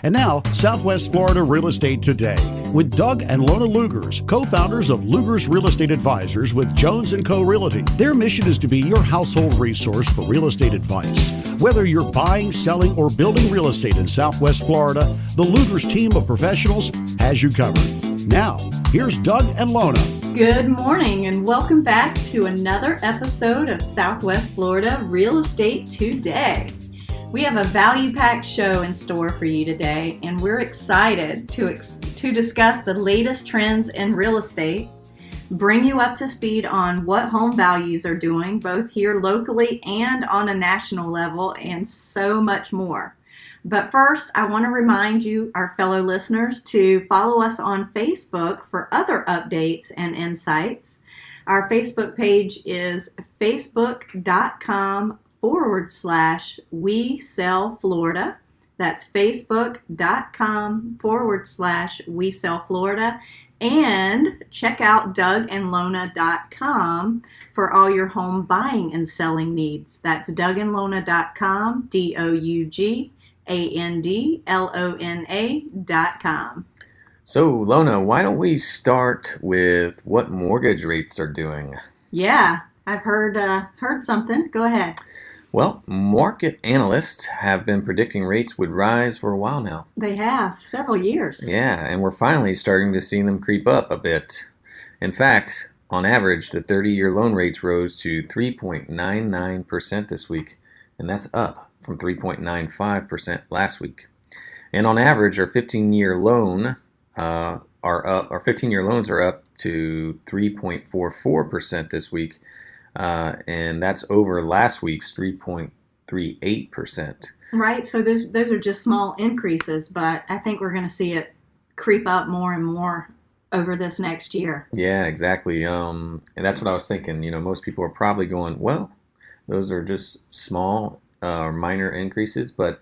And now, Southwest Florida Real Estate Today with Doug and Lona Leugers, co-founders of Leugers Real Estate Advisors with Jones & Co. Realty. Their mission is to be your household resource for real estate advice. Whether you're buying, selling, or building real estate in Southwest Florida, the Leugers team of professionals has you covered. Now, here's Doug and Lona. Good morning and welcome back to another episode of Southwest Florida Real Estate Today. We have a value-packed show in store for you today, and we're excited to discuss the latest trends in real estate, bring you up to speed on what home values are doing, both here locally and on a national level, and so much more. But first, I want to remind you, our fellow listeners, to follow us on Facebook for other updates and insights. Our Facebook page is facebook.com/We Sell Florida. That's facebook.com/We Sell Florida. And check out DougAndLona.com for all your home buying and selling needs. That's DougAndLona.com, DougAndLona.com. So, Lona, why don't we start with what mortgage rates are doing? Yeah, I've heard something. Go ahead. Well, market analysts have been predicting rates would rise for a while now. They have, several years. Yeah, and we're finally starting to see them creep up a bit. In fact, on average, the 30-year loan rates rose to 3.99% this week, and that's up from 3.95% last week. And on average, our 15-year loans are up to 3.44% this week. And that's over last week's 3.38%. Right, so those are just small increases, but I think we're going to see it creep up more and more over this next year. Yeah, exactly. And that's what I was thinking. Most people are probably going, well, those are just small or minor increases, but,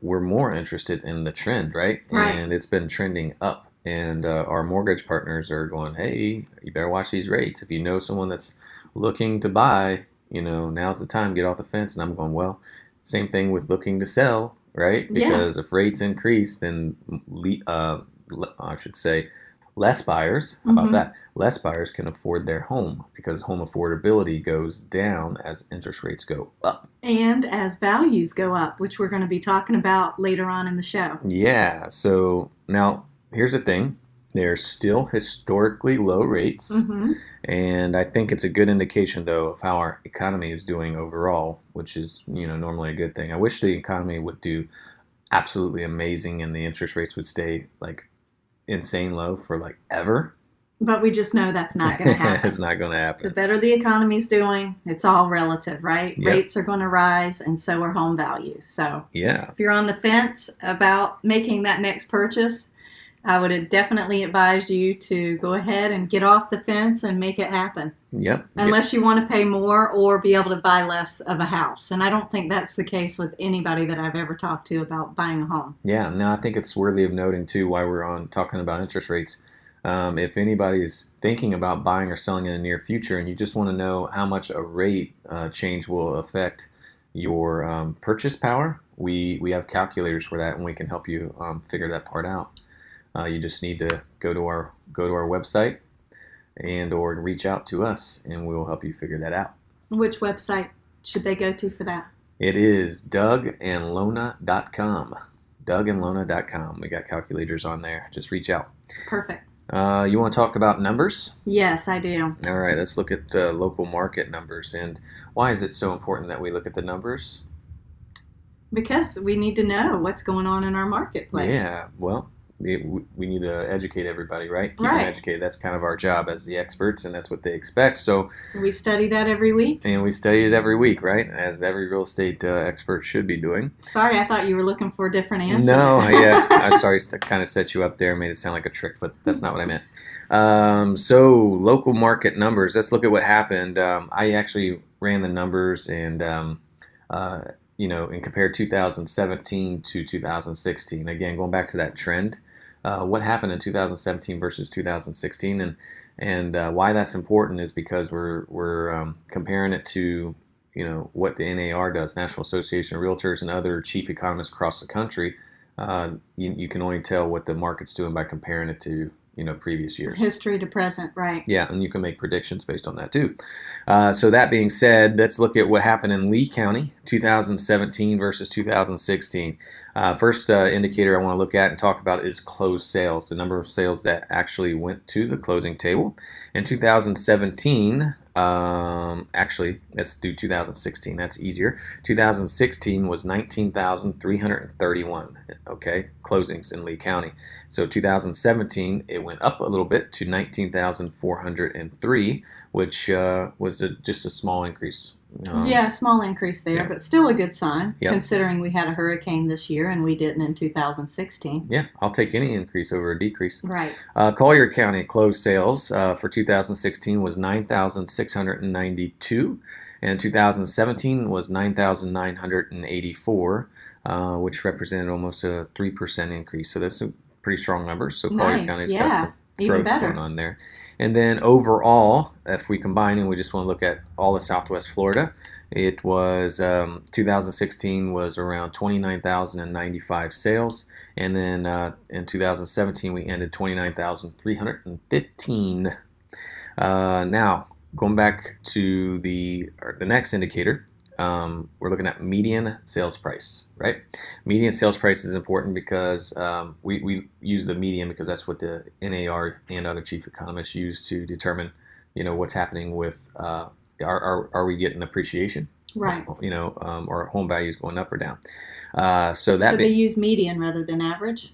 we're more interested in the trend, right? Right. And it's been trending up. And our mortgage partners are going, hey, you better watch these rates. If you know someone that's looking to buy, now's the time, get off the fence. And I'm going, well, same thing with looking to sell, right? Because if rates increase, then I should say less buyers, how about that? Less buyers can afford their home because home affordability goes down as interest rates go up. And as values go up, which we're going to be talking about later on in the show. Yeah, so now here's the thing. They're still historically low rates, and I think it's a good indication, though, of how our economy is doing overall, which is, normally a good thing. I wish the economy would do absolutely amazing and the interest rates would stay, insane low for, ever. But we just know that's not going to happen. It's not going to happen. The better the economy's doing, it's all relative, right? Yep. Rates are going to rise, and so are home values. So yeah, if you're on the fence about making that next purchase, I would have definitely advised you to go ahead and get off the fence and make it happen. Yep. Unless you want to pay more or be able to buy less of a house. And I don't think that's the case with anybody that I've ever talked to about buying a home. Yeah, no, I think it's worthy of noting, too, while we're on talking about interest rates. If anybody's thinking about buying or selling in the near future and you just want to know how much a rate change will affect your purchase power, we have calculators for that, and we can help you figure that part out. You just need to go to our website or reach out to us, and we will help you figure that out. Which website should they go to for that? It is DougAndLona.com. DougAndLona.com. We got calculators on there. Just reach out. Perfect. You want to talk about numbers? Yes, I do. All right, let's look at local market numbers. And why is it so important that we look at the numbers? Because we need to know what's going on in our marketplace. Yeah, well, we need to educate everybody, right? Keep Right. them educated. That's kind of our job as the experts, and that's what they expect. So we study that every week. And we study it every week, right? As every real estate expert should be doing. Sorry, I thought you were looking for a different answer. No, yeah. I'm sorry to kind of set you up there and made it sound like a trick, but that's not what I meant. So local market numbers. Let's look at what happened. I actually ran the numbers and compared 2017 to 2016. Again, going back to that trend. What happened in 2017 versus 2016, and why that's important is because we're comparing it to what the NAR does, National Association of Realtors, and other chief economists across the country you can only tell what the market's doing by comparing it to previous years. History to present, right? Yeah, and you can make predictions based on that too. So that being said, let's look at what happened in Lee County, 2017 versus 2016. First indicator I want to look at and talk about is closed sales, the number of sales that actually went to the closing table. In 2017, actually, let's do 2016. That's easier. 2016 was 19,331, okay, closings in Lee County. So 2017, it went up a little bit to 19,403, which was just a small increase. Yeah, small increase there, but still a good sign, Yep. considering we had a hurricane this year and we didn't in 2016. Yeah, I'll take any increase over a decrease. Right. Collier County closed sales for 2016 was 9,692, and 2017 was 9,984, which represented almost a 3% increase. So that's a pretty strong number. So Collier County's got some growth going on there. And then overall, if we combine and we just want to look at all of Southwest Florida, it was 2016 was around 29,095 sales, and then in 2017 we ended 29,315. Now going back to the next indicator, we're looking at median sales price, right? Median sales price is important because we use the median because that's what the NAR and other chief economists use to determine, what's happening with are we getting appreciation, right? Or home values going up or down. So they use median rather than average.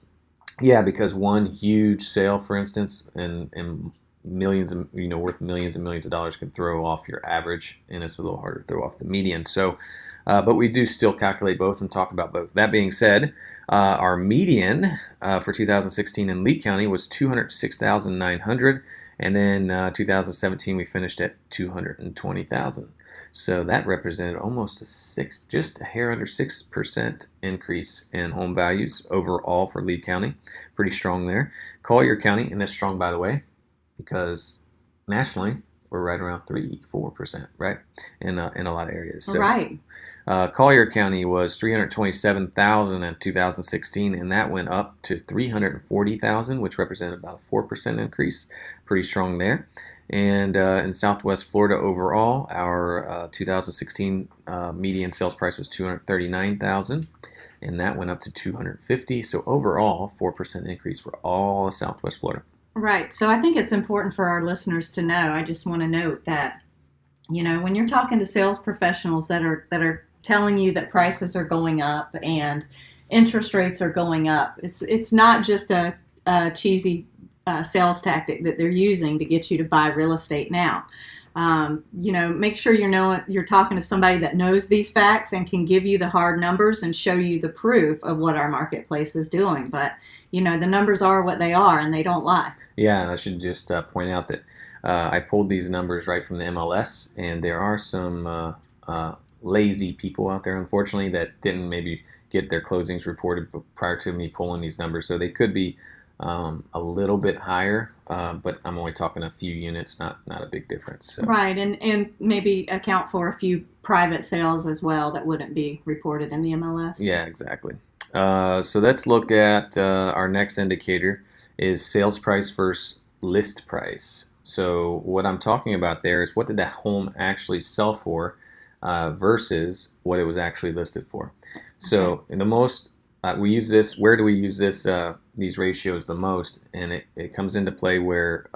Yeah, because one huge sale, for instance, and millions of worth millions and millions of dollars can throw off your average, and it's a little harder to throw off the median. So but we do still calculate both and talk about both. That being said, our median for 2016 in Lee County was 206,900, and then 2017 we finished at 220,000. So that represented almost just a hair under 6% increase in home values overall for Lee County. Pretty strong there. Collier County, and that's strong by the way, because nationally we're right around 3-4%, right? In a lot of areas. So, right. Collier County was 327,000 in 2016, and that went up to 340,000, which represented about a 4% increase. Pretty strong there. And in Southwest Florida overall, our 2016 median sales price was 239,000, and that went up to 250. So overall, 4% increase for all of Southwest Florida. Right. So I think it's important for our listeners to know. I just want to note that, when you're talking to sales professionals that are telling you that prices are going up and interest rates are going up, it's not just a cheesy sales tactic that they're using to get you to buy real estate now. Make sure you're talking to somebody that knows these facts and can give you the hard numbers and show you the proof of what our marketplace is doing. But, the numbers are what they are and they don't lie. Yeah, and I should just point out that I pulled these numbers right from the MLS, and there are some lazy people out there, unfortunately, that didn't maybe get their closings reported prior to me pulling these numbers. So they could be a little bit higher, but I'm only talking a few units, not a big difference. So. Right, and maybe account for a few private sales as well that wouldn't be reported in the MLS. Yeah, exactly. So let's look at our next indicator is sales price versus list price. So what I'm talking about there is what did that home actually sell for versus what it was actually listed for. So in the most we use this. Where do we use this? These ratios the most, and it comes into play where,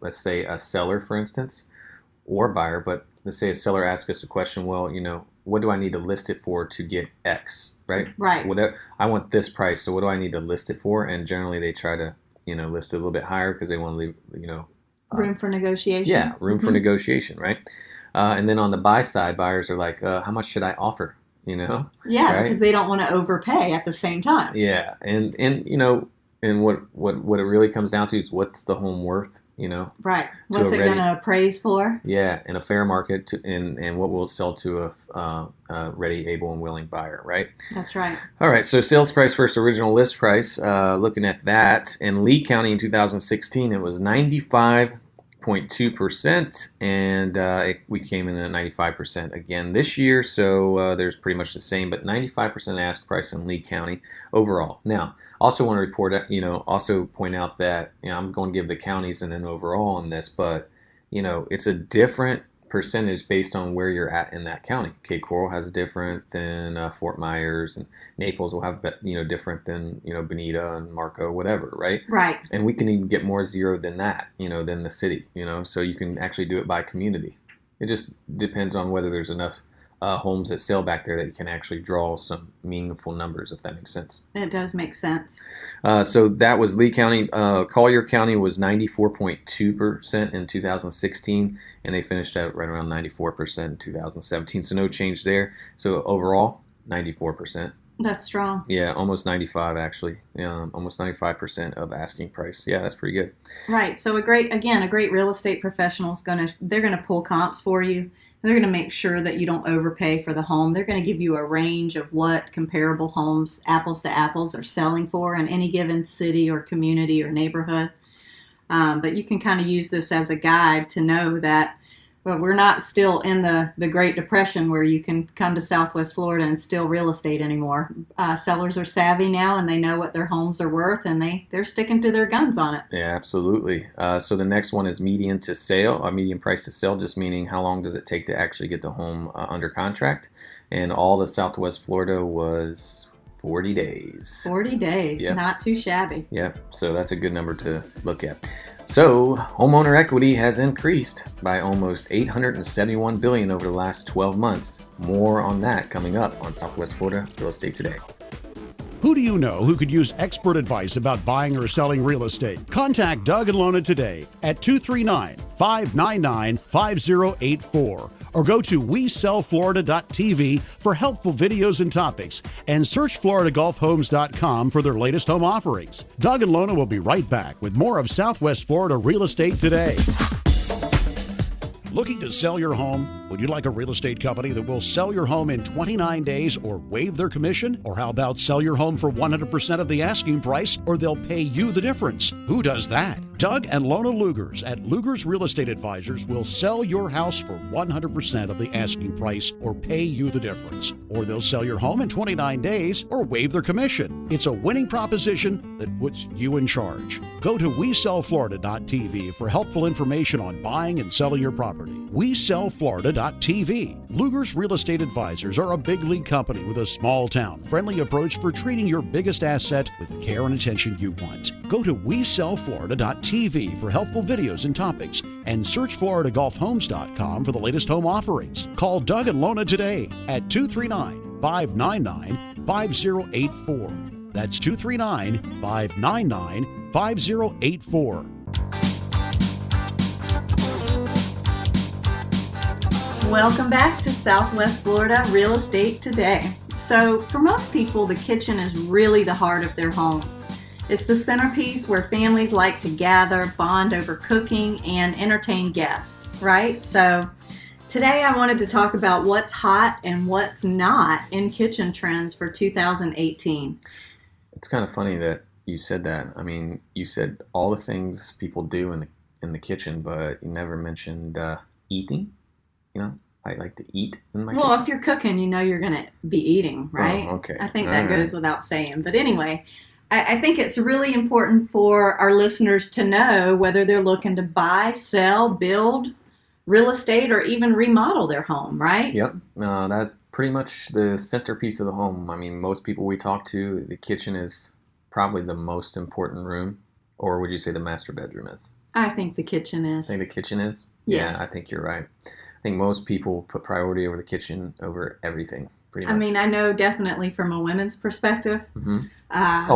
let's say, a seller, for instance, or buyer. But let's say a seller asks us a question. Well, what do I need to list it for to get X? Right. Right. I want this price. So what do I need to list it for? And generally, they try to list it a little bit higher because they want to leave room for negotiation. Yeah, room for negotiation. Right. And then on the buy side, buyers are like, how much should I offer? Yeah, right? Because they don't want to overpay at the same time. Yeah, and what it really comes down to is what's the home worth, Right. What's it going to appraise for? Yeah, in a fair market, and what will it sell to a ready, able, and willing buyer, right? That's right. All right, so sales price versus original list price. Looking at that, in Lee County in 2016, it was 95 98.2%, and we came in at 95% again this year, so there's pretty much the same, but 95% ask price in Lee County overall. Now, also want to report, also point out that, I'm going to give the counties and then overall on this, but, it's a different percentage based on where you're at in that county. Cape Coral has different than Fort Myers, and Naples will have different than Bonita and Marco, whatever, right? Right. And we can even get more zero than that, than the city, so you can actually do it by community. It just depends on whether there's enough homes that sell back there that you can actually draw some meaningful numbers, if that makes sense. It does make sense. So that was Lee County. Collier County was 94.2% in 2016, and they finished out right around 94% in 2017. So no change there. So overall, 94%. That's strong. Yeah, almost 95 actually. Almost 95% of asking price. Yeah, that's pretty good. Right. So a great real estate professional is they're gonna pull comps for you. They're going to make sure that you don't overpay for the home. They're going to give you a range of what comparable homes, apples to apples, are selling for in any given city or community or neighborhood. But you can kind of use this as a guide to know that we're not still in the Great Depression where you can come to Southwest Florida and steal real estate anymore. Sellers are savvy now, and they know what their homes are worth, and they're sticking to their guns on it. Yeah, absolutely. So the next one is median to sale, median price to sell, just meaning how long does it take to actually get the home under contract. And all the Southwest Florida was 40 days. 40 days, yep. Not too shabby. Yep, so that's a good number to look at. So, homeowner equity has increased by almost $871 billion over the last 12 months. More on that coming up on Southwest Florida Real Estate Today. Who do you know who could use expert advice about buying or selling real estate? Contact Doug and Lona today at 239-599-5084 or go to WeSellFlorida.tv for helpful videos and topics, and search FloridaGulfHomes.com for their latest home offerings. Doug and Lona will be right back with more of Southwest Florida Real Estate Today. Looking to sell your home? Would you like a real estate company that will sell your home in 29 days or waive their commission? Or how about sell your home for 100% of the asking price, or they'll pay you the difference? Who does that? Doug and Lona Leugers at Leugers Real Estate Advisors will sell your house for 100% of the asking price or pay you the difference. Or they'll sell your home in 29 days or waive their commission. It's a winning proposition that puts you in charge. Go to WeSellFlorida.tv for helpful information on buying and selling your property. WeSellFlorida.tv. Leugers Real Estate Advisors are a big league company with a small town friendly approach for treating your biggest asset with the care and attention you want. Go to WeSellFlorida.tv for helpful videos and topics, and search FloridaGulfHomes.com for the latest home offerings. Call Doug and Lona today at 239-599-5084. That's 239-599-5084. Welcome back to Southwest Florida Real Estate Today. So for most people, the kitchen is really the heart of their home. It's the centerpiece where families like to gather, bond over cooking, and entertain guests, right? So today I wanted to talk about what's hot and what's not in kitchen trends for 2018. It's kind of funny that you said that. I mean, you said all the things people do in the kitchen, but you never mentioned eating. I like to eat in my kitchen. Well, if you're cooking, you're going to be eating, right? Oh, okay. I think that goes without saying. But anyway, I think it's really important for our listeners to know whether they're looking to buy, sell, build real estate, or even remodel their home, right? Yep. That's pretty much the centerpiece of the home. I mean, most people we talk to, the kitchen is probably the most important room. Or would you say the master bedroom is? I think the kitchen is. I think the kitchen is? Yes. Yeah, I think you're right. I think most people put priority over the kitchen over everything, pretty much. I mean, I know definitely from a women's perspective. Mm-hmm.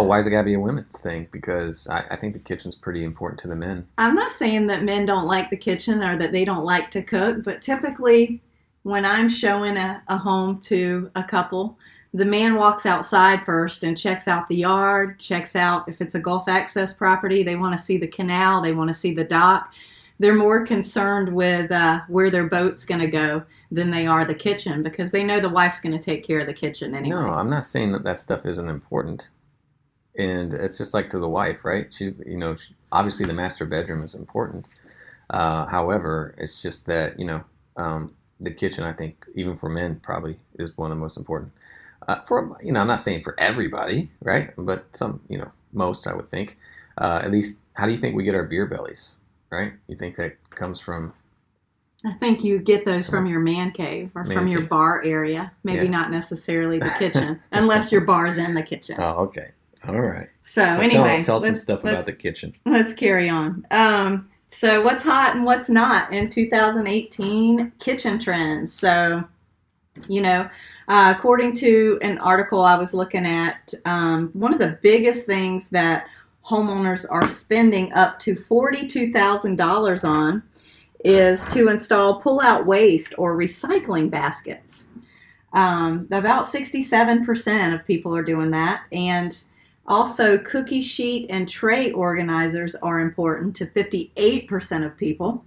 Why is it got to be a women's thing? Because I think the kitchen's pretty important to the men. I'm not saying that men don't like the kitchen or that they don't like to cook, but typically when I'm showing a home to a couple, the man walks outside first and checks out the yard, checks out if it's a Gulf access property. They want to see the canal. They want to see the dock. They're more concerned with where their boat's going to go than they are the kitchen, because they know the wife's going to take care of the kitchen anyway. No, I'm not saying that stuff isn't important. And it's just like to the wife, right? She's, obviously the master bedroom is important. However, it's just that, the kitchen, I think, even for men, probably is one of the most important. I'm not saying for everybody, right? But some, most, I would think. At least, how do you think we get our beer bellies, right? You think that comes from I think you get those from your man cave or from your cave. bar area. Maybe not necessarily the kitchen, unless your bar's in the kitchen. Oh, okay. All right. So anyway, tell some stuff about the kitchen. Let's carry on. So what's hot and what's not in 2018 kitchen trends? So, according to an article I was looking at, one of the biggest things that homeowners are spending up to $42,000 on is to install pull-out waste or recycling baskets. About 67% of people are doing that, and also cookie sheet and tray organizers are important to 58% of people.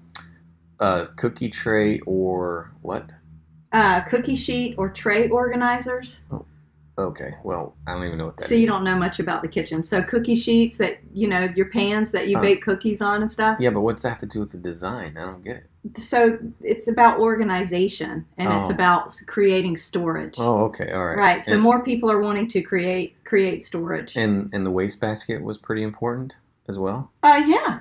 Cookie tray or what? Cookie sheet or tray organizers. Oh, okay. Well, I don't even know what that is. So you don't know much about the kitchen. So cookie sheets that, your pans that you bake cookies on and stuff. Yeah, but what's that have to do with the design? I don't get it. So it's about organization, and it's about creating storage. Oh, okay. All right. Right. So more people are wanting to create storage. And the wastebasket was pretty important as well? Yeah.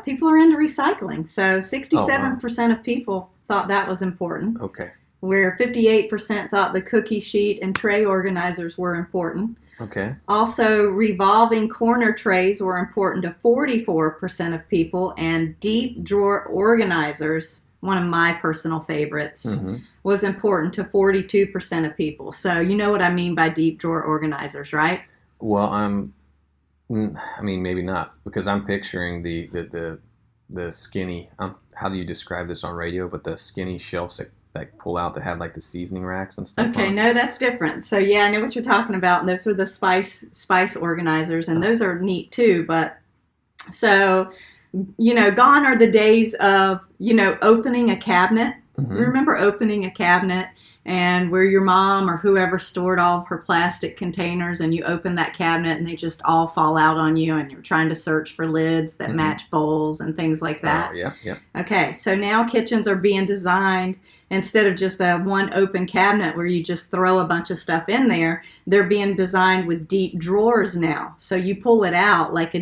People are into recycling. So 67% of people thought that was important. Okay. Where 58% thought the cookie sheet and tray organizers were important. Okay. Also, revolving corner trays were important to 44% of people, and deep drawer organizers, one of my personal favorites, was important to 42% of people. So you know what I mean by deep drawer organizers, right? Well, maybe not, because I'm picturing the skinny. How do you describe this on radio? But the skinny shelves that pull out that have like the seasoning racks and stuff. Okay, no, that's different. So yeah, I know what you're talking about. Those are the spice organizers, and those are neat too. But so, gone are the days of opening a cabinet. Remember opening a cabinet and where your mom or whoever stored all of her plastic containers, and you open that cabinet and they just all fall out on you, and you're trying to search for lids that match bowls and things like that. Oh, yeah. Okay, so now kitchens are being designed, instead of just a one open cabinet where you just throw a bunch of stuff in there, they're being designed with deep drawers now. So you pull it out like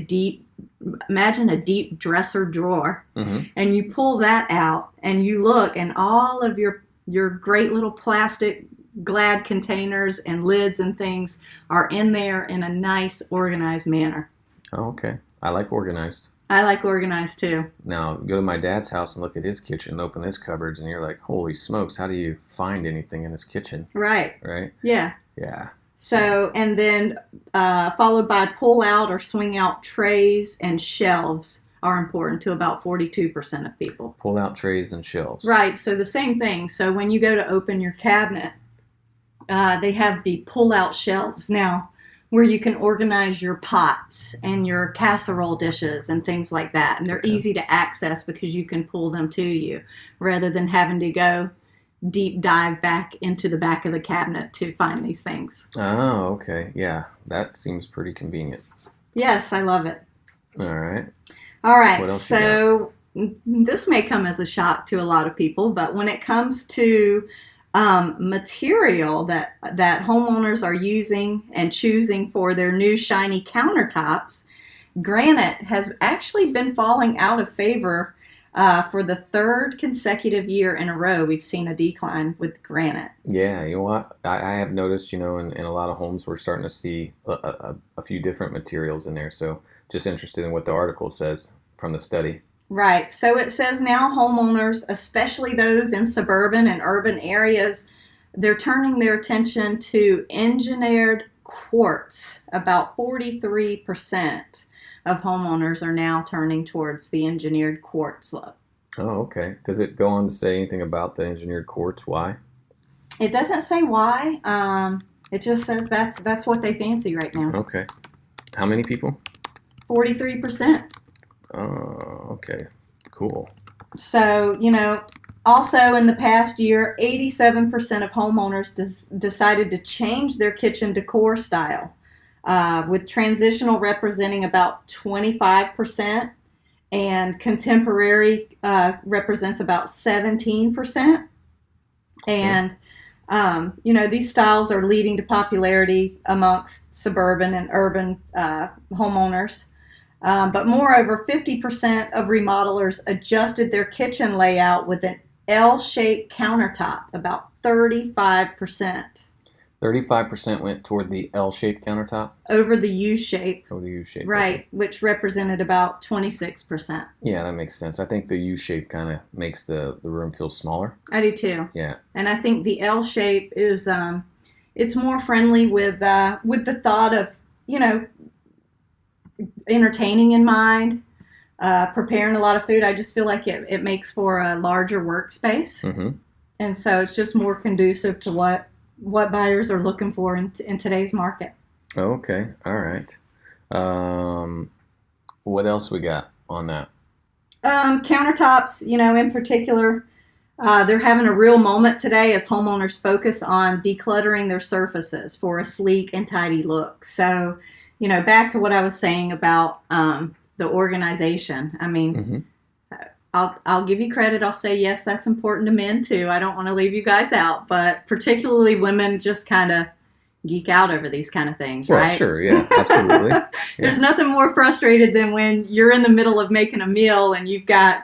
imagine a deep dresser drawer, and you pull that out and you look, and all of your great little plastic Glad containers and lids and things are in there in a nice, organized manner. Oh, okay. I like organized. I like organized too. Now, go to my dad's house and look at his kitchen, open his cupboards, and you're like, holy smokes, how do you find anything in his kitchen? Right. Right? Yeah. Yeah. So, and then followed by pull out or swing out trays and shelves are important to about 42% of people. Pull out trays and shelves. Right. So the same thing. So when you go to open your cabinet, they have the pull out shelves now where you can organize your pots and your casserole dishes and things like that. And they're easy to access because you can pull them to you rather than having to go deep dive back into the back of the cabinet to find these things. Oh, okay. Yeah, that seems pretty convenient. Yes, I love it. All right. All right. What else So this may come as a shock to a lot of people, but when it comes to material that homeowners are using and choosing for their new shiny countertops, granite has actually been falling out of favor for the third consecutive year in a row. We've seen a decline with granite. Yeah, you know what? I have noticed, in a lot of homes we're starting to see a few different materials in there. So just interested in what the article says from the study. Right. So it says now homeowners, especially those in suburban and urban areas, they're turning their attention to engineered quartz. About 43% of homeowners are now turning towards the engineered quartz look. Oh, okay. Does it go on to say anything about the engineered quartz? Why? It doesn't say why. It just says that's what they fancy right now. Okay. How many people? 43%. Oh, okay. Cool. So, also in the past year, 87% of homeowners decided to change their kitchen decor style, with transitional representing about 25% and contemporary represents about 17%. And these styles are leading to popularity amongst suburban and urban homeowners. But moreover, 50% of remodelers adjusted their kitchen layout with an L-shaped countertop, about 35%. 35% went toward the L-shaped countertop? Over the U-shape. Over the U-shape. Right, okay. which represented about 26%. Yeah, that makes sense. I think the U-shape kind of makes the room feel smaller. I do too. Yeah. And I think the L-shape is, it's more friendly with the thought of, entertaining in mind, preparing a lot of food. I just feel like it makes for a larger workspace. Mm-hmm. And so it's just more conducive to what buyers are looking for in today's market. Okay. All right. What else we got on that? Countertops, in particular, they're having a real moment today as homeowners focus on decluttering their surfaces for a sleek and tidy look. So, back to what I was saying about the organization. I mean, mm-hmm. I'll give you credit. I'll say, yes, that's important to men too. I don't want to leave you guys out, but particularly women just kind of geek out over these kind of things, right? Well, sure. Yeah, absolutely. Yeah. There's nothing more frustrated than when you're in the middle of making a meal and you've got,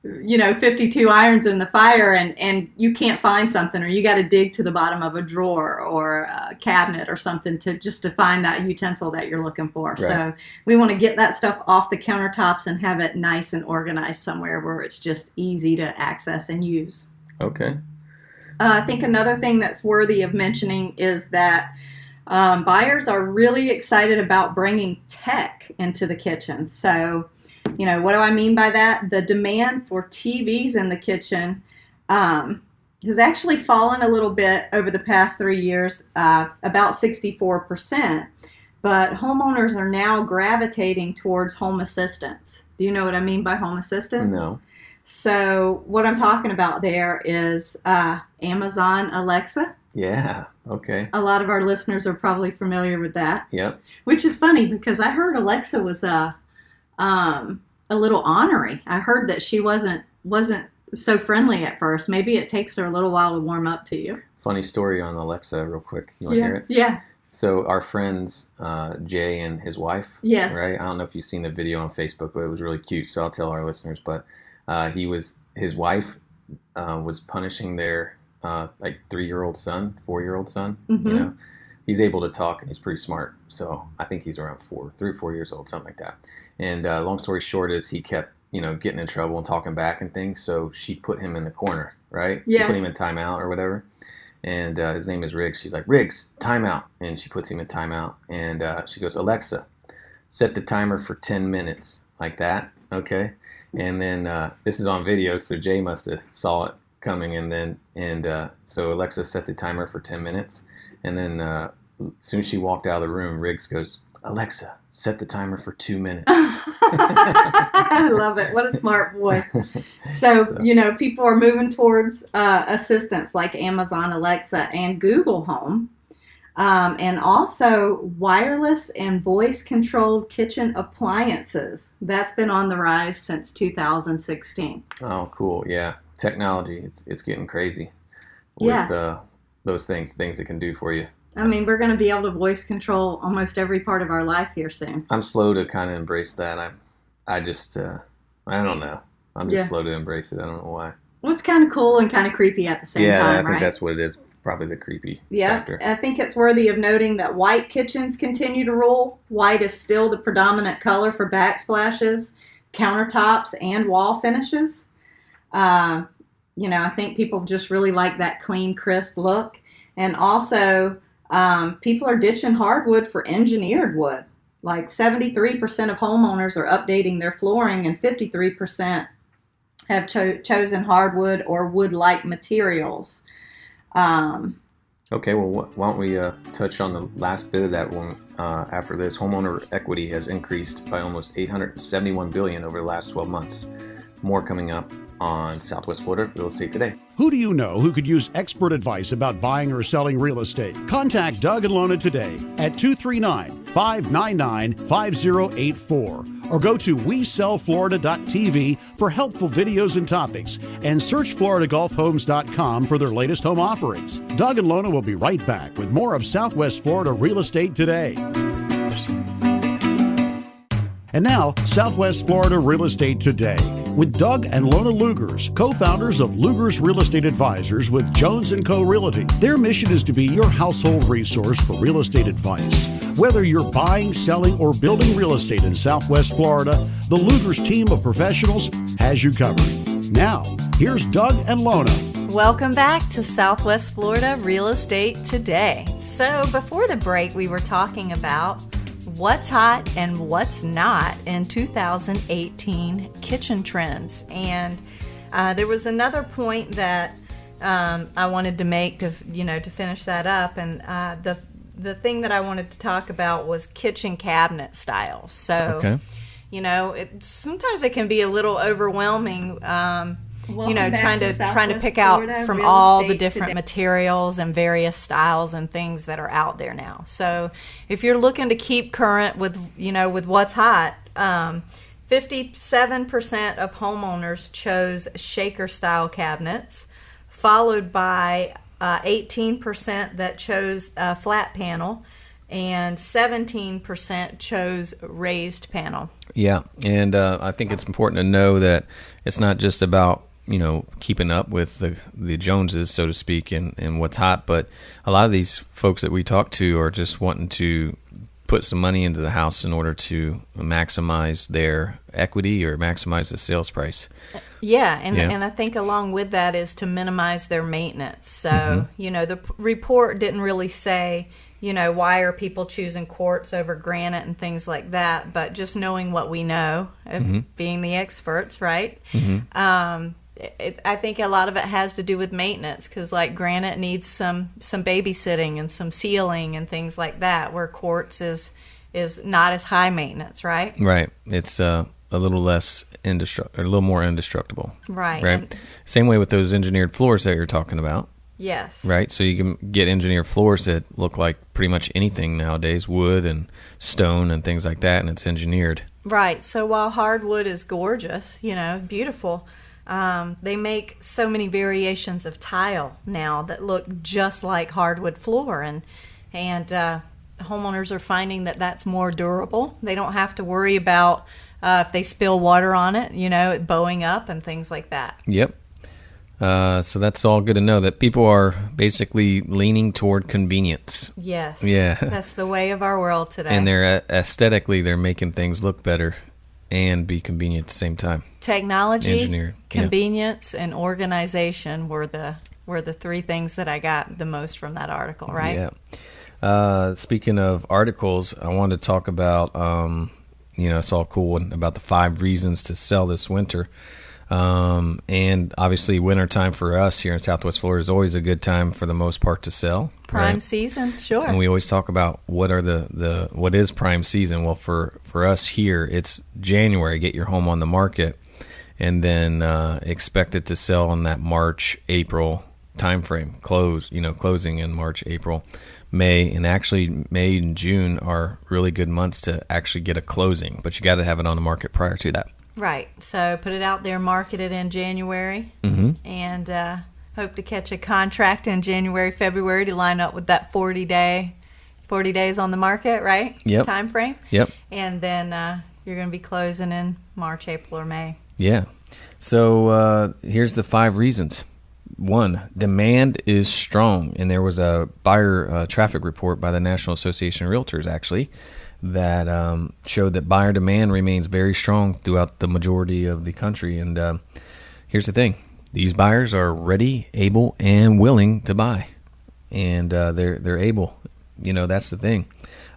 52 irons in the fire and you can't find something, or you got to dig to the bottom of a drawer or a cabinet or something to find that utensil that you're looking for. Right. So we want to get that stuff off the countertops and have it nice and organized somewhere where it's just easy to access and use. Okay. I think another thing that's worthy of mentioning is that buyers are really excited about bringing tech into the kitchen. So, what do I mean by that? The demand for TVs in the kitchen has actually fallen a little bit over the past 3 years, about 64%. But homeowners are now gravitating towards home assistants. Do you know what I mean by home assistants? No. So what I'm talking about there is Amazon Alexa. Yeah, okay. A lot of our listeners are probably familiar with that. Yep. Which is funny because I heard Alexa was a little ornery. I heard that she wasn't so friendly at first. Maybe it takes her a little while to warm up to you. Funny story on Alexa real quick. You want to hear it? Yeah. So our friends, Jay and his wife, yes. Right? I don't know if you've seen the video on Facebook, but it was really cute. So I'll tell our listeners. But his wife was punishing their 3-year-old son, 4-year-old son. Mm-hmm. He's able to talk and he's pretty smart. So I think he's around 3 or 4 years old, something like that. And long story short is he kept, getting in trouble and talking back and things. So she put him in the corner, right? Yeah. She put him in timeout or whatever. And his name is Riggs. She's like, Riggs, timeout. And she puts him in timeout. And she goes, Alexa, set the timer for 10 minutes. Like that. Okay. And then this is on video. So Jay must have saw it coming. And so Alexa set the timer for 10 minutes. And then as soon as she walked out of the room, Riggs goes, Alexa, set the timer for 2 minutes. I love it. What a smart boy. So, people are moving towards assistants like Amazon Alexa and Google Home. And also wireless and voice-controlled kitchen appliances. That's been on the rise since 2016. Oh, cool. Yeah. Technology, it's getting crazy with those things it can do for you. I mean, we're going to be able to voice control almost every part of our life here soon. I'm slow to kind of embrace that. I just, I don't know. I'm just slow to embrace it. I don't know why. Well, it's kind of cool and kind of creepy at the same time, Yeah, I right? think that's what it is. Probably the creepy factor. I think it's worthy of noting that white kitchens continue to rule. White is still the predominant color for backsplashes, countertops, and wall finishes. I think people just really like that clean, crisp look. And also, people are ditching hardwood for engineered wood. Like 73% of homeowners are updating their flooring and 53% have chosen hardwood or wood-like materials. Okay, well, why don't we touch on the last bit of that one after this. Homeowner equity has increased by almost $871 billion over the last 12 months. More coming up on Southwest Florida Real Estate Today. Who do you know who could use expert advice about buying or selling real estate? Contact Doug and Lona today at 239-599-5084 or go to WeSellFlorida.tv for helpful videos and topics, and search FloridaGolfHomes.com for their latest home offerings. Doug and Lona will be right back with more of Southwest Florida Real Estate Today. And now, Southwest Florida Real Estate Today with Doug and Lona Leugers, co-founders of Leugers Real Estate Advisors with Jones & Co. Realty. Their mission is to be your household resource for real estate advice. Whether you're buying, selling, or building real estate in Southwest Florida, the Leugers team of professionals has you covered. Now, here's Doug and Lona. Welcome back to Southwest Florida Real Estate Today. So before the break, we were talking about what's hot and what's not in 2018 kitchen trends. And there was another point that I wanted to make to finish that up. And the thing that I wanted to talk about was kitchen cabinet styles. So, sometimes it can be a little overwhelming. Trying to pick out from all the different materials and various styles and things that are out there now. So if you're looking to keep current with what's hot, 57% of homeowners chose shaker style cabinets, followed by 18% that chose flat panel, and 17% chose raised panel. Yeah, and I think it's important to know that it's not just about keeping up with the Joneses, so to speak, and what's hot, but a lot of these folks that we talk to are just wanting to put some money into the house in order to maximize their equity or maximize the sales price. Yeah, and I think along with that is to minimize their maintenance. So, the report didn't really say, why are people choosing quartz over granite and things like that, but just knowing what we know, being the experts, right? I think a lot of it has to do with maintenance, because like granite needs some babysitting and some sealing and things like that, where quartz is not as high maintenance, right? Right. It's a little less a little more indestructible. Right. Right. Same way with those engineered floors that you're talking about. Yes. Right. So you can get engineered floors that look like pretty much anything nowadays, wood and stone and things like that, and it's engineered. Right. So while hardwood is gorgeous, beautiful, they make so many variations of tile now that look just like hardwood floor, and homeowners are finding that that's more durable. They don't have to worry about if they spill water on it, it bowing up and things like that. Yep. So that's all good to know that people are basically leaning toward convenience. Yes. Yeah. That's the way of our world today. And they're aesthetically, they're making things look better and be convenient at the same time. Technology, convenience, and organization were the three things that I got the most from that article, right? Yeah. Speaking of articles, I wanted to talk about, I saw a cool one about the 5 reasons to sell this winter. And obviously wintertime for us here in Southwest Florida is always a good time for the most part to sell. Prime right? season, sure. And we always talk about what is prime season. Well, for us here, it's January, get your home on the market, and then expect it to sell in that March, April time frame, closing in March, April, May, and actually May and June are really good months to actually get a closing, but you got to have it on the market prior to that. Right. So put it out there, market it in January, and hope to catch a contract in January, February to line up with that 40 days on the market, right? Yep. Time frame. Yep. And then you're going to be closing in March, April, or May. Yeah. So here's the 5 reasons. 1, demand is strong, and there was a buyer traffic report by the National Association of Realtors, actually, that showed that buyer demand remains very strong throughout the majority of the country. And here's the thing. These buyers are ready, able, and willing to buy. And they're able. That's the thing.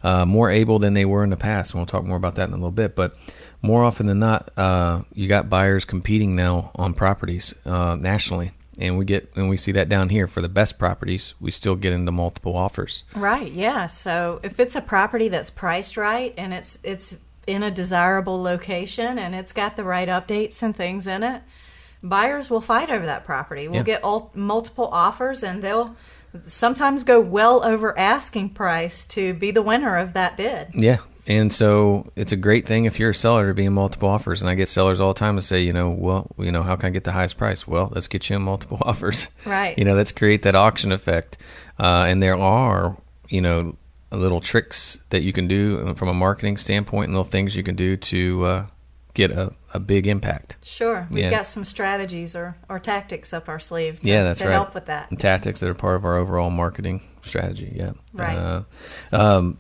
More able than they were in the past. And we'll talk more about that in a little bit. But more often than not, you got buyers competing now on properties nationally. And we see that down here for the best properties, we still get into multiple offers. Right, yeah. So if it's a property that's priced right and it's in a desirable location and it's got the right updates and things in it, buyers will fight over that property. We'll get multiple offers, and they'll sometimes go well over asking price to be the winner of that bid. Yeah, And so it's a great thing if you're a seller to be in multiple offers. And I get sellers all the time to say, how can I get the highest price? Well, let's get you in multiple offers. Right. Let's create that auction effect. And there are, little tricks that you can do from a marketing standpoint and little things you can do to get a big impact. Sure. We've got some strategies or tactics up our sleeve to help with that. And tactics that are part of our overall marketing strategy. Yeah. Right.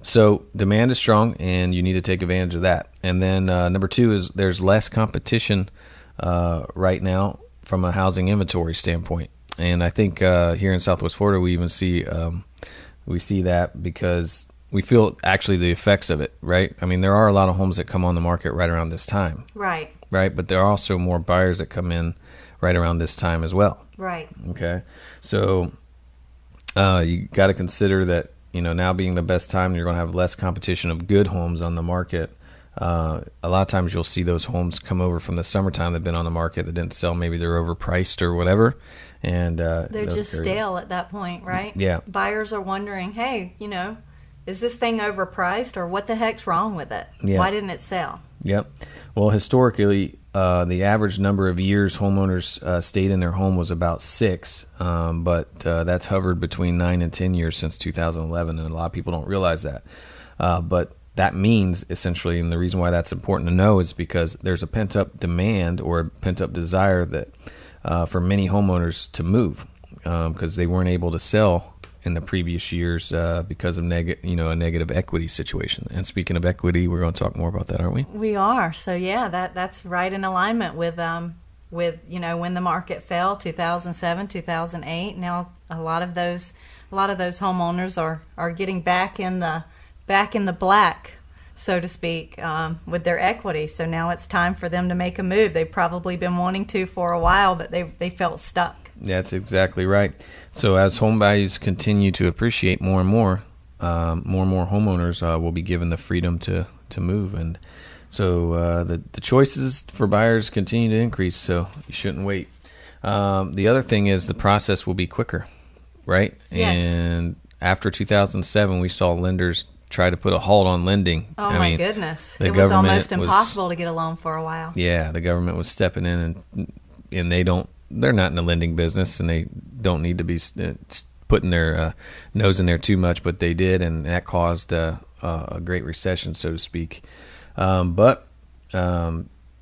So demand is strong and you need to take advantage of that. And then number 2 is there's less competition right now from a housing inventory standpoint. And I think here in Southwest Florida, we even see that because we feel actually the effects of it, right? I mean, there are a lot of homes that come on the market right around this time. Right. Right, but there are also more buyers that come in right around this time as well. Right. Okay. So you got to consider that, now being the best time, you're going to have less competition of good homes on the market. A lot of times you'll see those homes come over from the summertime that have been on the market that didn't sell. Maybe they're overpriced or whatever. And they're just stale at that point, right? Yeah. Buyers are wondering, hey, is this thing overpriced or what the heck's wrong with it? Yeah. Why didn't it sell? Yep. Well, historically, the average number of years homeowners stayed in their home was about 6, but that's hovered between 9 and 10 years since 2011, and a lot of people don't realize that. But that means essentially, and the reason why that's important to know is because there's a pent-up demand or a pent-up desire that for many homeowners to move because they weren't able to sell in the previous years because of a negative equity situation. And speaking of equity, we're going to talk more about that, aren't we? We are. So yeah, that's right in alignment with when the market fell 2007, 2008. Now a lot of those homeowners are getting back in the black, so to speak, with their equity. So now it's time for them to make a move. They've probably been wanting to for a while, but they felt stuck. That's exactly right. So as home values continue to appreciate more and more homeowners will be given the freedom to move. And so the choices for buyers continue to increase, so you shouldn't wait. The other thing is the process will be quicker, right? Yes. And after 2007, we saw lenders try to put a halt on lending. Oh, my goodness. The It was government almost impossible to get a loan for a while. Yeah, the government was stepping in, and they're not in the lending business, and they don't need to be putting their nose in there too much, but they did, and that caused a great recession, so to speak. But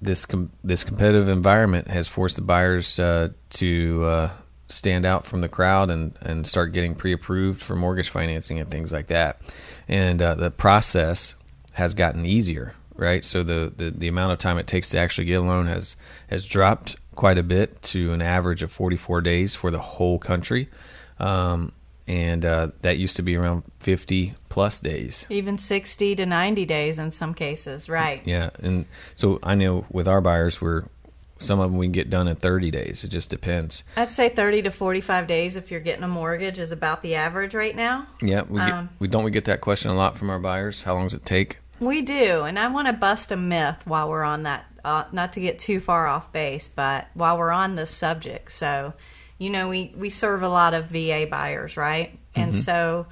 this competitive environment has forced the buyers to stand out from the crowd and start getting pre-approved for mortgage financing and things like that. And the process has gotten easier, right? So the amount of time it takes to actually get a loan has dropped quite a bit to an average of 44 days for the whole country. And that used to be around 50 plus days. Even 60 to 90 days in some cases, right? Yeah. And so I know with our buyers, some of them we can get done in 30 days. It just depends. I'd say 30 to 45 days if you're getting a mortgage is about the average right now. Yeah. We get that question a lot from our buyers. How long does it take? We do. And I want to bust a myth while we're on that, not to get too far off base, but while we're on this subject. So, we serve a lot of VA buyers, right? And so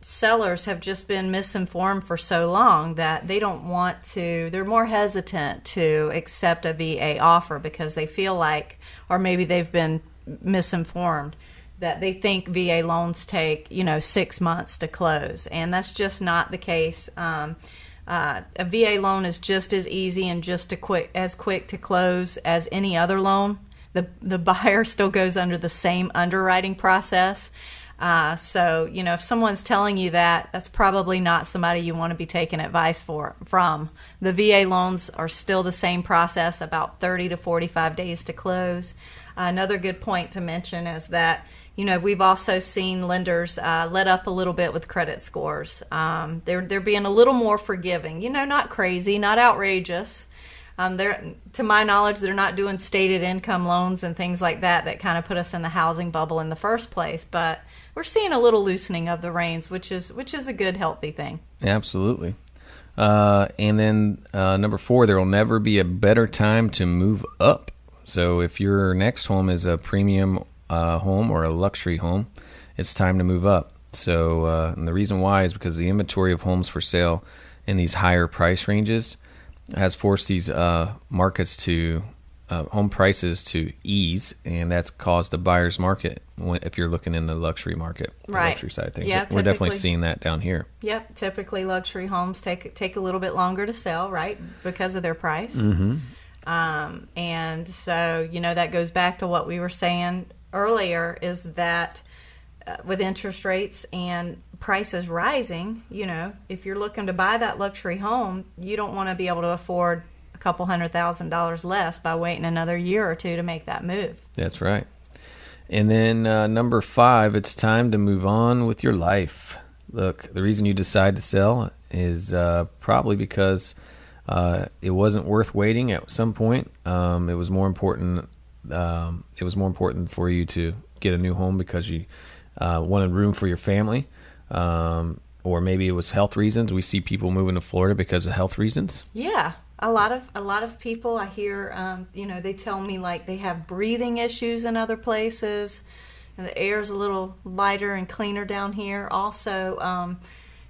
sellers have just been misinformed for so long that they're more hesitant to accept a VA offer because they feel like, or maybe they've been misinformed, that they think VA loans take 6 months to close, and that's just not the case. A VA loan is just as easy and just as quick to close as any other loan. The buyer still goes under the same underwriting process. So if someone's telling you that, that's probably not somebody you want to be taking advice from. The VA loans are still the same process, about 30 to 45 days to close. Another good point to mention is that we've also seen lenders let up a little bit with credit scores. They're being a little more forgiving. Not crazy, not outrageous. To my knowledge, they're not doing stated income loans and things like that kind of put us in the housing bubble in the first place. But we're seeing a little loosening of the reins, which is a good, healthy thing. Absolutely. And then number 4, there will never be a better time to move up. So if your next home is a premium home or a luxury home, it's time to move up. So and the reason why is because the inventory of homes for sale in these higher price ranges has forced these markets to home prices to ease, and that's caused a buyer's market if you're looking in the luxury market, the luxury side of things. Yeah, we're definitely seeing that down here. Yep, typically luxury homes take a little bit longer to sell, right, because of their price. And so, that goes back to what we were saying earlier, is that with interest rates and prices rising, if you're looking to buy that luxury home, you don't want to be able to afford a couple $100,000 less by waiting another year or two to make that move. That's right. And then number 5, it's time to move on with your life. Look, the reason you decide to sell is probably because it wasn't worth waiting at some point. It was more important. It was more important for you to get a new home because you wanted room for your family, or maybe it was health reasons. We see people moving to Florida because of health reasons. Yeah, a lot of people I hear, they tell me like they have breathing issues in other places, and the air's a little lighter and cleaner down here. Also,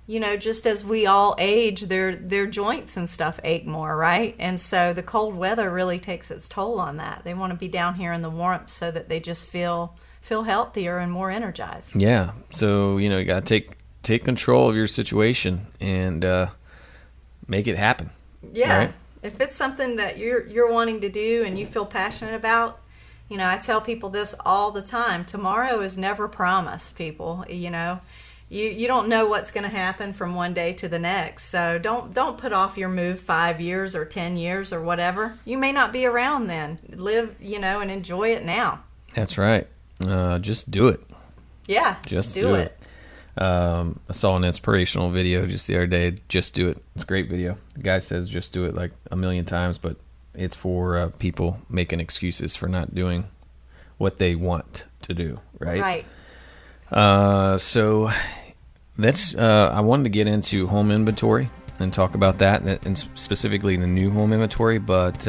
just as we all age, their joints and stuff ache more, right? And so the cold weather really takes its toll on that. They want to be down here in the warmth so that they just feel healthier and more energized. Yeah. So, you got to take control of your situation and make it happen. Yeah. Right? If it's something that you're wanting to do and you feel passionate about, I tell people this all the time. Tomorrow is never promised, people. You don't know what's going to happen from one day to the next. So don't put off your move 5 years or 10 years or whatever. You may not be around then. Live, and enjoy it now. That's right. Just do it. Yeah, just do it. I saw an inspirational video just the other day. Just do it. It's a great video. The guy says just do it like a million times, but it's for people making excuses for not doing what they want to do, right? Right. So that's I wanted to get into home inventory and talk about that, and specifically the new home inventory, but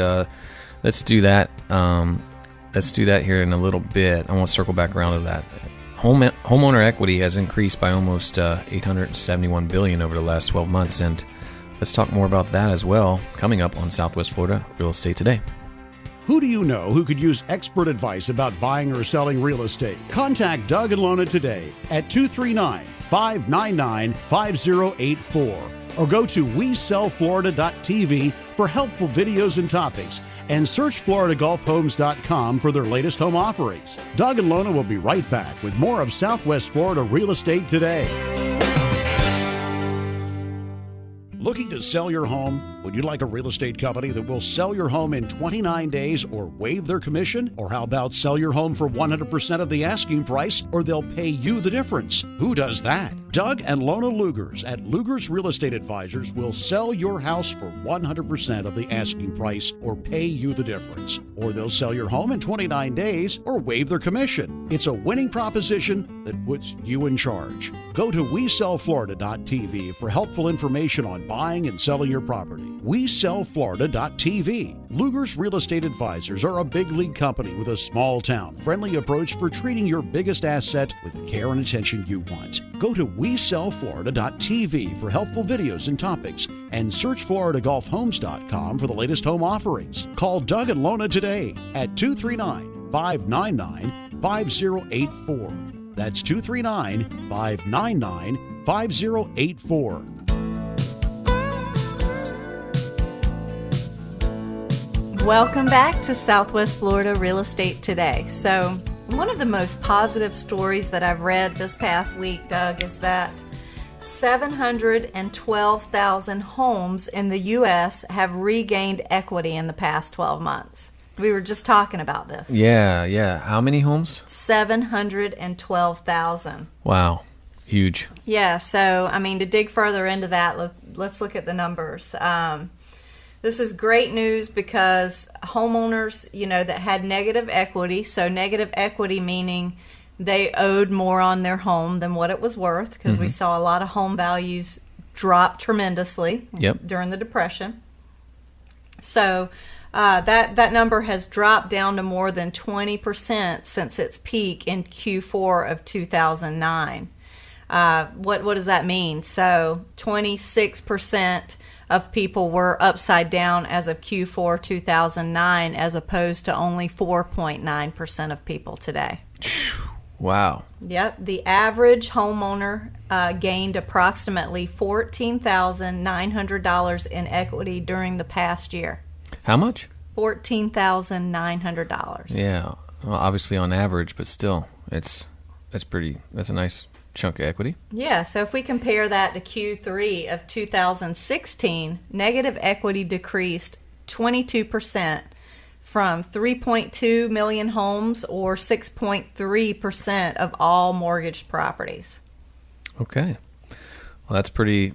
let's do that. Let's do that here in a little bit. I want to circle back around to that. Homeowner equity has increased by almost $871 billion over the last 12 months, and let's talk more about that as well coming up on Southwest Florida Real Estate Today. Who do you know who could use expert advice about buying or selling real estate? Contact Doug and Lona today at 239-599-5084 or go to WeSellFlorida.tv for helpful videos and topics, and search FloridaGulfHomes.com for their latest home offerings. Doug and Lona will be right back with more of Southwest Florida Real Estate Today. Looking to sell your home? Would you like a real estate company that will sell your home in 29 days or waive their commission? Or how about sell your home for 100% of the asking price, or they'll pay you the difference? Who does that? Doug and Lona Leugers at Leugers Real Estate Advisors will sell your house for 100% of the asking price or pay you the difference. Or they'll sell your home in 29 days or waive their commission. It's a winning proposition that puts you in charge. Go to WeSellFlorida.tv for helpful information on buying and selling your property. WeSellFlorida.tv. Leugers Real Estate Advisors are a big league company with a small town friendly approach for treating your biggest asset with the care and attention you want. Go to WeSellFlorida.tv for helpful videos and topics, and search FloridaGulfHomes.com for the latest home offerings. Call Doug and Lona today at 239-599-5084. That's 239-599-5084. Welcome back to Southwest Florida Real Estate Today. So, one of the most positive stories that I've read this past week, Doug, is that 712,000 homes in the U.S. have regained equity in the past 12 months. We were just talking about this. Yeah. How many homes? 712,000. Wow. Huge. Yeah, so, to dig further into that, let's look at the numbers. This is great news because homeowners, that had negative equity, so negative equity meaning they owed more on their home than what it was worth, because we saw a lot of home values drop tremendously during the Depression. So that number has dropped down to more than 20% since its peak in Q4 of 2009. What does that mean? So 26% of people were upside down as of Q4 2009, as opposed to only 4.9% of people today. Wow. Yep. The average homeowner gained approximately $14,900 in equity during the past year. How much? $14,900. Yeah. Well, obviously on average, but still, that's a nice chunk of equity. Yeah, so if we compare that to Q3 of 2016, negative equity decreased 22% from 3.2 million homes, or 6.3% of all mortgaged properties. Okay. Well, that's pretty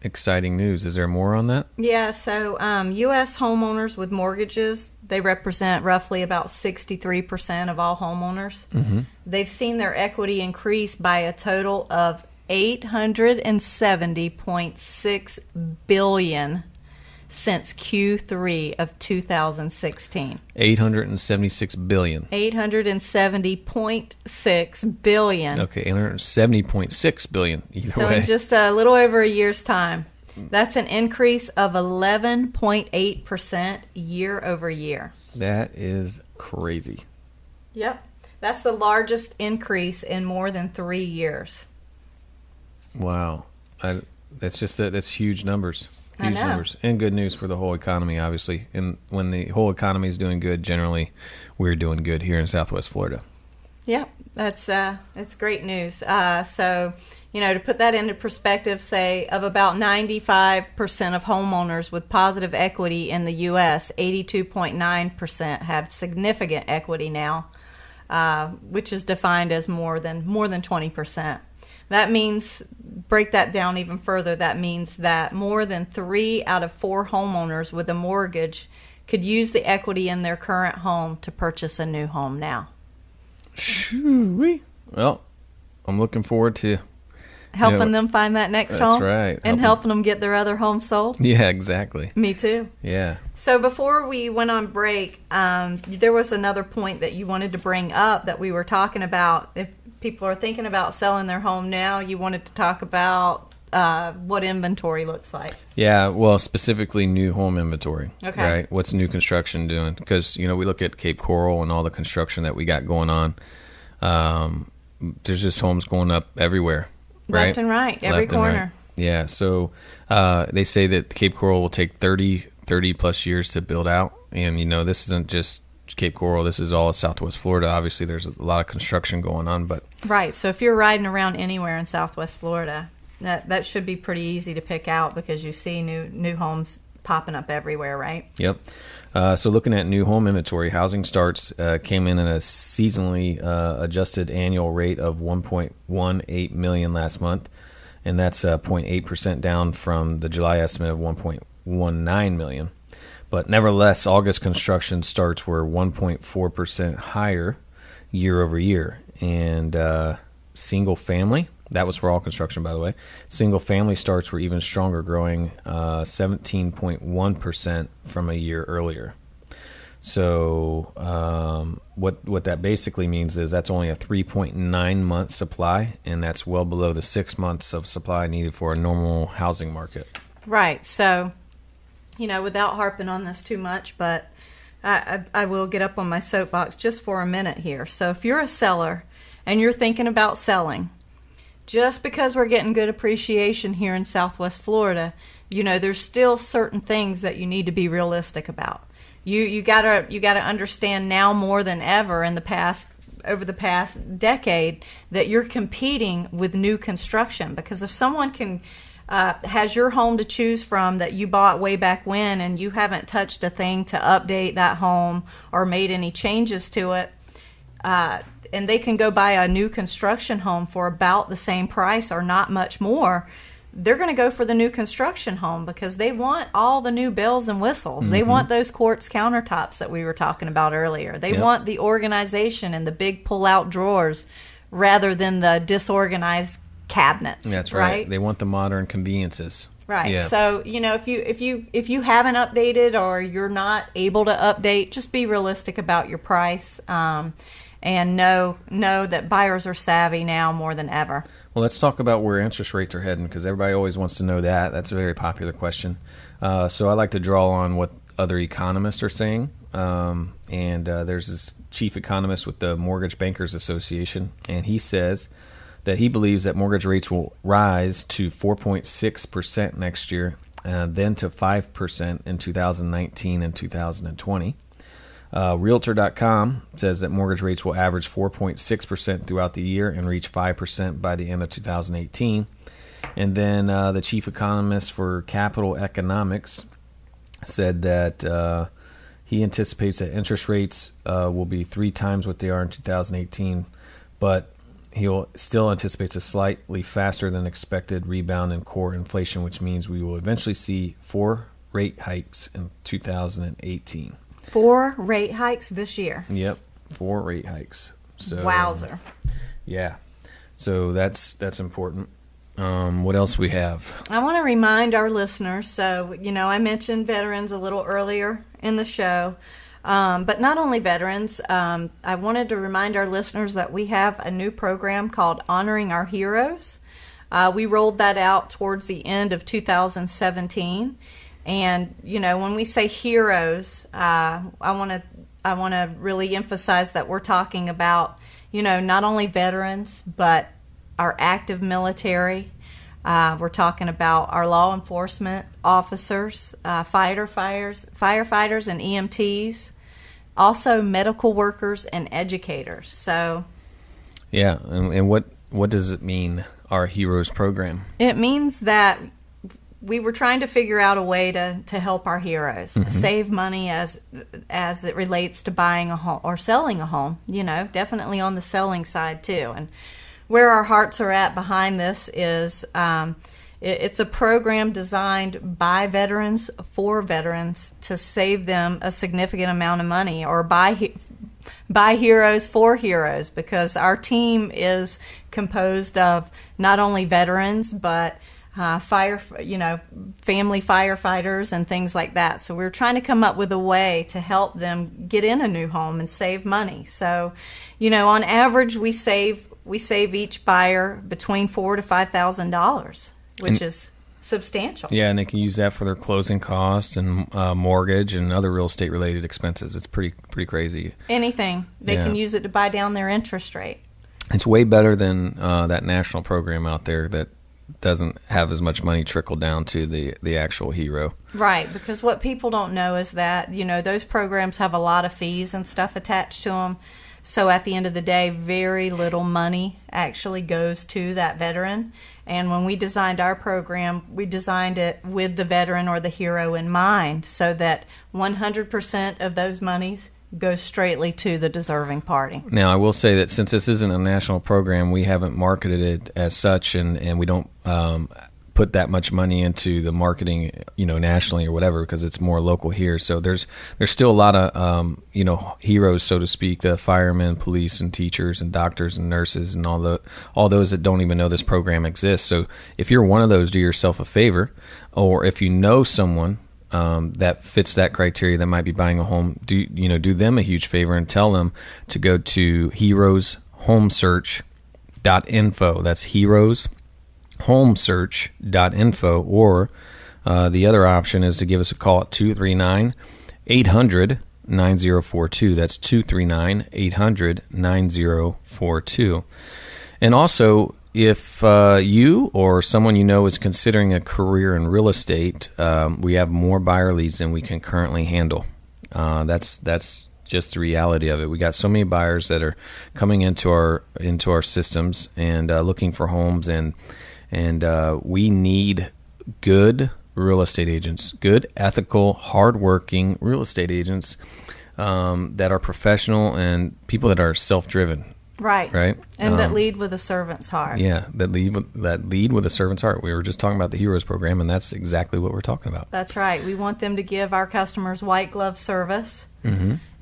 exciting news. Is there more on that? Yeah, so U.S. homeowners with mortgages, they represent roughly about 63% of all homeowners. Mm-hmm. They've seen their equity increase by a total of $870.6 billion since Q3 of 2016. $876 billion. $870.6 billion. Okay, $870.6 billion. So in just a little over a year's time. That's an increase of 11.8% year over year. That is crazy. Yep. That's the largest increase in more than 3 years. Wow. That's huge numbers. I Huge know. numbers. And good news for the whole economy, obviously. And when the whole economy is doing good, generally, we're doing good here in Southwest Florida. Yep. That's great news. So, to put that into perspective, say, of about 95% of homeowners with positive equity in the U.S., 82.9% have significant equity now, which is defined as more than 20%. That means, break that down even further, that means that more than 3 out of 4 homeowners with a mortgage could use the equity in their current home to purchase a new home now. Shoo-wee. Well, I'm looking forward to Helping them find that next home. That's right. And helping them get their other home sold. Yeah, exactly. Me too. Yeah. So before we went on break, there was another point that you wanted to bring up that we were talking about. If people are thinking about selling their home now, you wanted to talk about what inventory looks like. Yeah, well, specifically new home inventory. Okay. Right? What's new construction doing? Because, we look at Cape Coral and all the construction that we got going on. There's just homes going up everywhere. Right? Left and right, every Left and corner. right. Yeah, so they say that Cape Coral will take 30 plus years to build out. And, this isn't just Cape Coral. This is all of Southwest Florida. Obviously, there's a lot of construction going on. But right, so if you're riding around anywhere in Southwest Florida, that should be pretty easy to pick out because you see new homes popping up everywhere, right? Yep. So looking at new home inventory, housing starts came in at a seasonally adjusted annual rate of 1.18 million last month, and that's 0.8% down from the July estimate of 1.19 million. But nevertheless, August construction starts were 1.4% higher year over year, and single family, that was for all construction, by the way. Single family starts were even stronger, growing 17.1% from a year earlier. So what that basically means is that's only a 3.9 month supply, and that's well below the 6 months of supply needed for a normal housing market. Right. So, without harping on this too much, but I will get up on my soapbox just for a minute here. So if you're a seller and you're thinking about selling, just because we're getting good appreciation here in Southwest Florida, there's still certain things that you need to be realistic about. You gotta understand now more than ever over the past decade that you're competing with new construction, because if someone has your home to choose from that you bought way back when and you haven't touched a thing to update that home or made any changes to it, and they can go buy a new construction home for about the same price or not much more, they're going to go for the new construction home because they want all the new bells and whistles. Mm-hmm. They want those quartz countertops that we were talking about earlier. They want the organization and the big pull-out drawers rather than the disorganized cabinets. That's right. They want the modern conveniences. Right. Yeah. So, if you haven't updated or you're not able to update, just be realistic about your price. and know that buyers are savvy now more than ever. Well, let's talk about where interest rates are heading, because everybody always wants to know that. That's a very popular question. So I like to draw on what other economists are saying. There's this chief economist with the Mortgage Bankers Association, and he says that he believes that mortgage rates will rise to 4.6% next year, then to 5% in 2019 and 2020. Realtor.com says that mortgage rates will average 4.6% throughout the year and reach 5% by the end of 2018. And then the chief economist for Capital Economics said that he anticipates that interest rates will be 3 times what they are in 2018, but he still anticipates a slightly faster than expected rebound in core inflation, which means we will eventually see 4 rate hikes in 2018. 4 rate hikes this year. Yep, 4 rate hikes. So, wowzer. Yeah, so that's important. What else we have? I want to remind our listeners, so, I mentioned veterans a little earlier in the show, but not only veterans. I wanted to remind our listeners that we have a new program called Honoring Our Heroes. We rolled that out towards the end of 2017. And, when we say heroes, I want to really emphasize that we're talking about, not only veterans, but our active military. We're talking about our law enforcement officers, firefighters and EMTs, also medical workers and educators. So, yeah, and what does it mean, our Heroes program? It means that we were trying to figure out a way to help our heroes save money as it relates to buying a home or selling a home, definitely on the selling side too. And where our hearts are at behind this is it's a program designed by veterans for veterans to save them a significant amount of money, or buy heroes for heroes, because our team is composed of not only veterans but family firefighters and things like that. So we're trying to come up with a way to help them get in a new home and save money. So, on average, we save each buyer between $4,000 to $5,000, which is substantial. Yeah, and they can use that for their closing costs and mortgage and other real estate related expenses. It's pretty crazy. Anything they can use it to buy down their interest rate. It's way better than that national program out there that doesn't have as much money trickle down to the actual hero. Right, because what people don't know is that, those programs have a lot of fees and stuff attached to them. So at the end of the day, very little money actually goes to that veteran. And when we designed our program, we designed it with the veteran or the hero in mind, so that 100% of those monies go straightly to the deserving party. Now, I will say that since this isn't a national program, we haven't marketed it as such, and we don't put that much money into the marketing, nationally or whatever, because it's more local here. So there's still a lot of heroes, so to speak, the firemen, police, and teachers, and doctors, and nurses, and all those that don't even know this program exists. So if you're one of those, do yourself a favor, or if you know someone that fits that criteria that might be buying a home, do them a huge favor and tell them to go to heroeshomesearch.info. That's heroeshomesearch.info, or the other option is to give us a call at 239-800-9042. That's 239-800-9042. And also, if you or someone you know is considering a career in real estate, we have more buyer leads than we can currently handle. That's just the reality of it. We got so many buyers that are coming into our systems and looking for homes, and we need good real estate agents, good, ethical, hardworking real estate agents that are professional and people that are self-driven. Right. And that lead with a servant's heart. Yeah, that lead with a servant's heart. We were just talking about the Heroes program, and that's exactly what we're talking about. That's right. We want them to give our customers white glove service.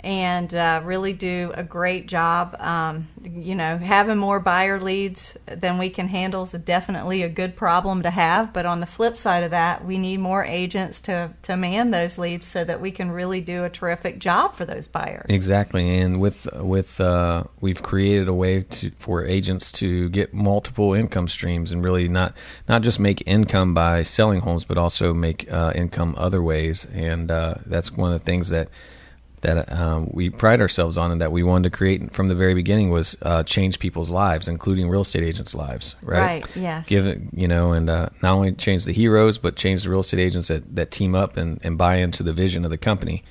and really do a great job. Having more buyer leads than we can handle is definitely a good problem to have. But on the flip side of that, we need more agents to man those leads so that we can really do a terrific job for those buyers. Exactly, and with we've created a way for agents to get multiple income streams and really not just make income by selling homes, but also make income other ways. And that's one of the things that we pride ourselves on and that we wanted to create from the very beginning was change people's lives, including real estate agents' lives, right? Right, yes. Give it, and not only change the heroes, but change the real estate agents that team up and buy into the vision of the company.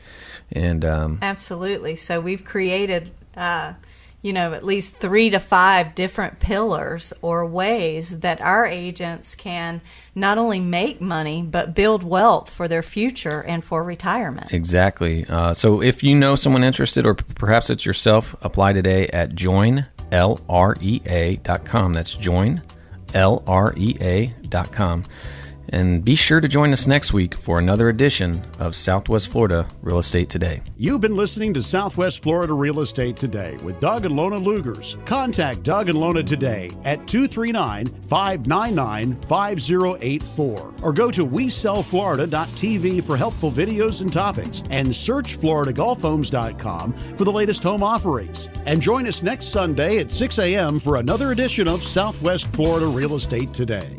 And absolutely. So we've created at least 3 to 5 different pillars or ways that our agents can not only make money, but build wealth for their future and for retirement. Exactly. So if you know someone interested, or perhaps it's yourself, apply today at joinlrea.com. That's joinlrea.com. And be sure to join us next week for another edition of Southwest Florida Real Estate Today. You've been listening to Southwest Florida Real Estate Today with Doug and Lona Leugers. Contact Doug and Lona today at 239-599-5084 or go to WeSellFlorida.tv for helpful videos and topics, and search FloridaGolfHomes.com for the latest home offerings. And join us next Sunday at 6 a.m. for another edition of Southwest Florida Real Estate Today.